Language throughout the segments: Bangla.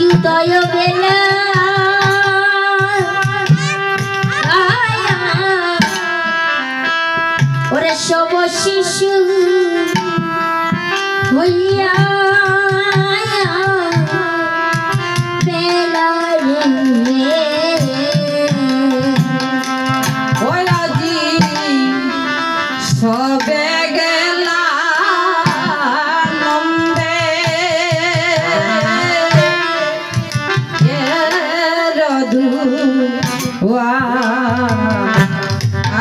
উদয় বেলা ওরে সব শিশু হইয়া বেলা রে ওরাজি সবে গেলা নন্দে রধু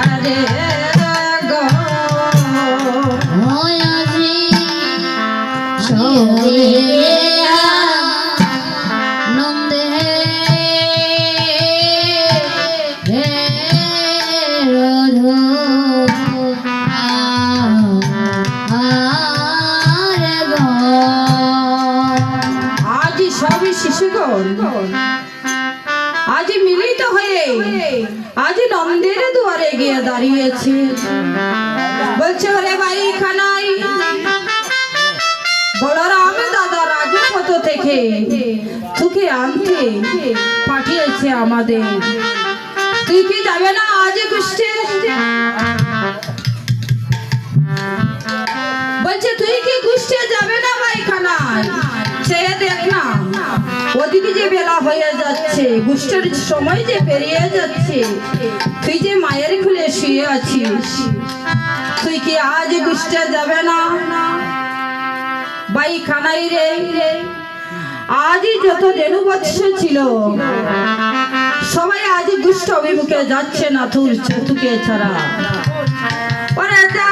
আরে গো ওয়াজি সবে নন্দে হে রধু আরে গো আজ সবই শিশুগণ আজ মিলিত হয়ে আজ নন্দের দুয়ারে গিয়ে দাঁড়িয়েছে। বলছে ওরে ভাই খানাই বলরাম দাদা রাজপথ থেকে তোকে আনতে পাঠিয়েছে আমাদের, তুই কি যাবে না আজ কুষ্টে? বলছে তুই কি কুষ্টে যাবে না ভাই খানাই? সে দেখ না ওদিকে যে বেলা হয়ে যাচ্ছে, গুষ্টের সময় যে পেরিয়ে যাচ্ছে, তুই যে মায়ের খুলে শুয়ে আছিস, তুই কি আজ গুষ্টে যাবে না? ভাই খানাই রে, আজই যত দেনু বৎস ছিল সবাই আজ গুষ্ট অভিমুখে যাচ্ছে না তোকে ছাড়া। ওরে যা